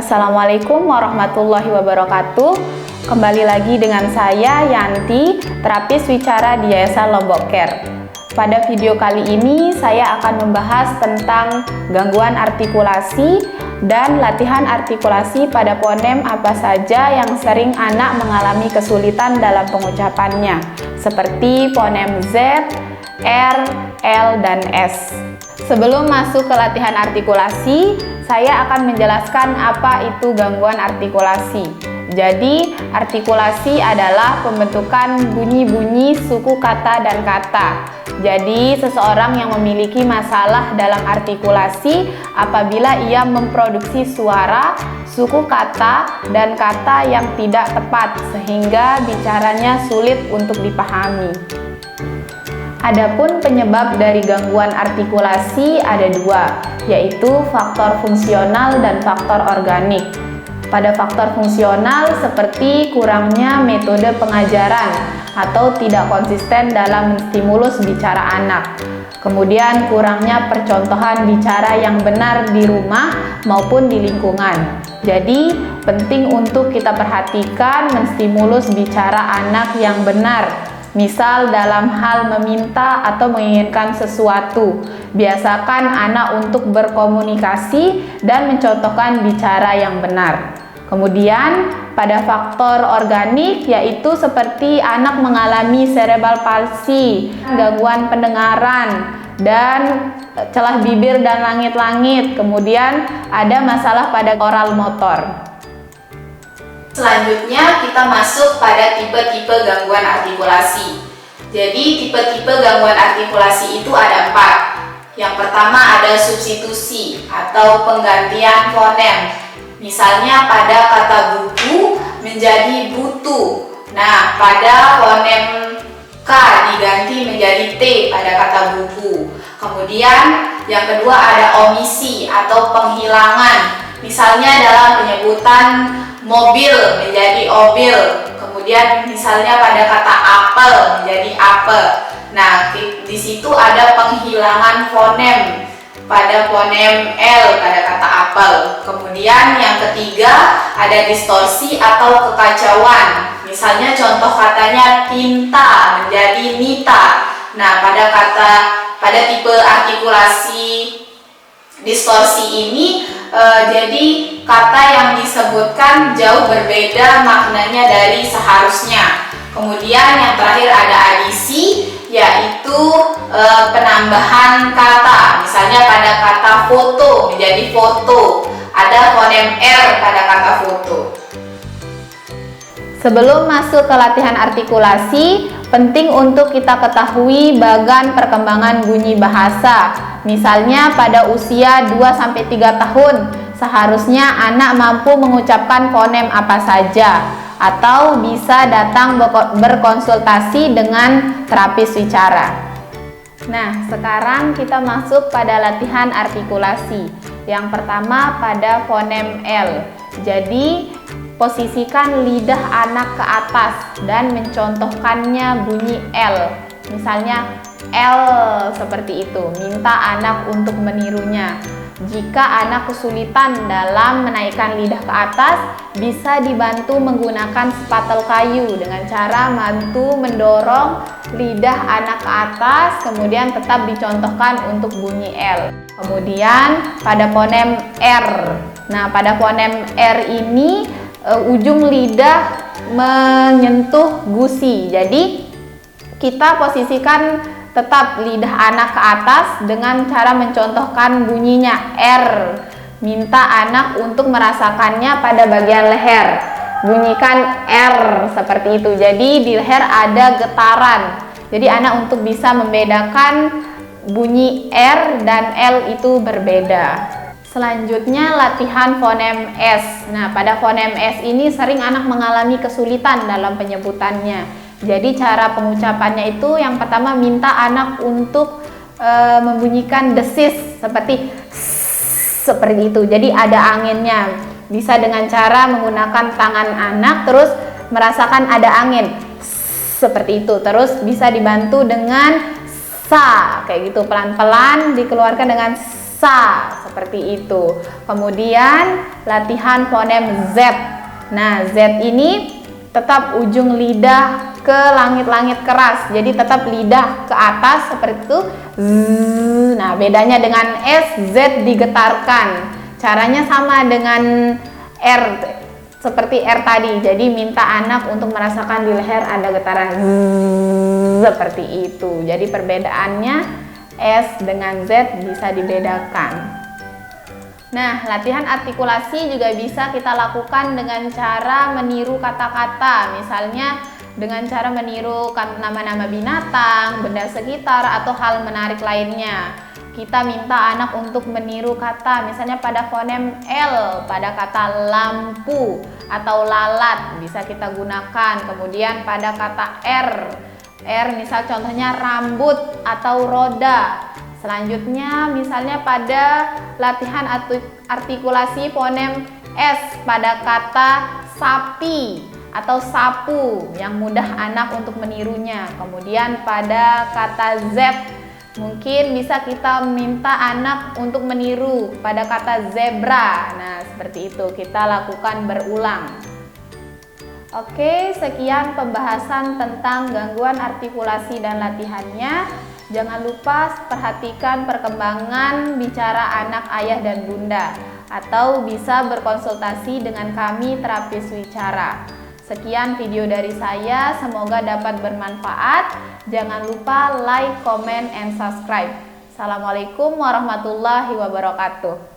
Assalamualaikum warahmatullahi wabarakatuh. Kembali lagi dengan saya Yanti, terapis wicara di Yayasan Lombok Care. Pada video kali ini saya akan membahas tentang gangguan artikulasi dan latihan artikulasi pada fonem apa saja yang sering anak mengalami kesulitan dalam pengucapannya, seperti fonem Z, R, L, dan S. Sebelum masuk ke latihan artikulasi, saya akan menjelaskan apa itu gangguan artikulasi. Jadi, artikulasi adalah pembentukan bunyi-bunyi suku kata dan kata. Jadi, seseorang yang memiliki masalah dalam artikulasi apabila ia memproduksi suara, suku kata, dan kata yang tidak tepat sehingga bicaranya sulit untuk dipahami. Adapun penyebab dari gangguan artikulasi ada dua, yaitu faktor fungsional dan faktor organik. Pada faktor fungsional seperti kurangnya metode pengajaran atau tidak konsisten dalam menstimulus bicara anak. Kemudian kurangnya percontohan bicara yang benar di rumah maupun di lingkungan. Jadi penting untuk kita perhatikan menstimulus bicara anak yang benar. Misal dalam hal meminta atau menginginkan sesuatu, biasakan anak untuk berkomunikasi dan mencontohkan bicara yang benar. Kemudian pada faktor organik yaitu seperti anak mengalami cerebral palsy, gangguan pendengaran, dan celah bibir dan langit-langit. Kemudian ada masalah pada oral motor. Selanjutnya kita masuk pada tipe-tipe gangguan artikulasi. Jadi tipe-tipe gangguan artikulasi itu ada 4. Yang pertama ada substitusi atau penggantian fonem. Misalnya pada kata buku menjadi butu. Nah, pada fonem K diganti menjadi T pada kata buku. Kemudian yang kedua ada omisi atau penghilangan. Misalnya dalam penyebutan mobil menjadi obil, kemudian misalnya pada kata apel menjadi apel. Nah, di situ ada penghilangan fonem pada fonem L pada kata apel. Kemudian yang ketiga ada distorsi atau kekacauan. Misalnya contoh katanya tinta menjadi nita. Nah, pada tipe artikulasi distorsi ini jadi kata yang disebutkan jauh berbeda maknanya dari seharusnya. Kemudian yang terakhir ada adisi, yaitu penambahan kata. Misalnya pada kata foto menjadi foto, ada fonem R pada kata foto. Sebelum masuk ke latihan artikulasi, penting untuk kita ketahui bagan perkembangan bunyi bahasa. Misalnya pada usia 2-3 tahun, seharusnya anak mampu mengucapkan fonem apa saja, atau bisa datang berkonsultasi dengan terapis wicara. Nah, sekarang kita masuk pada latihan artikulasi. Yang pertama pada fonem L. Jadi, posisikan lidah anak ke atas dan mencontohkannya bunyi L. Misalnya L seperti itu. Minta anak untuk menirunya. Jika anak kesulitan dalam menaikkan lidah ke atas, bisa dibantu menggunakan spatel kayu dengan cara bantu mendorong lidah anak ke atas, kemudian tetap dicontohkan untuk bunyi L. Kemudian pada fonem R. Nah, pada fonem R ini ujung lidah menyentuh gusi. Jadi kita posisikan tetap lidah anak ke atas dengan cara mencontohkan bunyinya R. Minta anak untuk merasakannya pada bagian leher. Bunyikan R seperti itu. Jadi di leher ada getaran. Jadi anak untuk bisa membedakan bunyi R dan L itu berbeda. Selanjutnya latihan fonem S. Nah, pada fonem S ini sering anak mengalami kesulitan dalam penyebutannya. Jadi cara pengucapannya itu yang pertama minta anak untuk membunyikan desis seperti itu. Jadi ada anginnya. Bisa dengan cara menggunakan tangan anak terus merasakan ada angin seperti itu. Terus bisa dibantu dengan sa kayak gitu, pelan-pelan dikeluarkan dengan sa, seperti itu. Kemudian latihan fonem Z. Nah, Z ini tetap ujung lidah ke langit-langit keras, jadi tetap lidah ke atas seperti itu. Nah, bedanya dengan S, Z digetarkan. Caranya sama dengan R, seperti R tadi. Jadi minta anak untuk merasakan di leher ada getaran seperti itu. Jadi perbedaannya S dengan Z bisa dibedakan. Nah, latihan artikulasi juga bisa kita lakukan dengan cara meniru kata-kata. Misalnya dengan cara meniru nama-nama binatang, benda sekitar, atau hal menarik lainnya. Kita minta anak untuk meniru kata, misalnya pada fonem L, pada kata lampu atau lalat bisa kita gunakan. Kemudian pada kata R misal contohnya rambut atau roda. Selanjutnya misalnya pada latihan artikulasi fonem S pada kata sapi atau sapu yang mudah anak untuk menirunya. Kemudian pada kata Z mungkin bisa kita minta anak untuk meniru pada kata zebra. Nah, seperti itu kita lakukan berulang. Oke, sekian pembahasan tentang gangguan artikulasi dan latihannya. Jangan lupa perhatikan perkembangan bicara anak ayah dan bunda, atau bisa berkonsultasi dengan kami terapis wicara. Sekian video dari saya, semoga dapat bermanfaat. Jangan lupa like, comment, and subscribe. Assalamualaikum warahmatullahi wabarakatuh.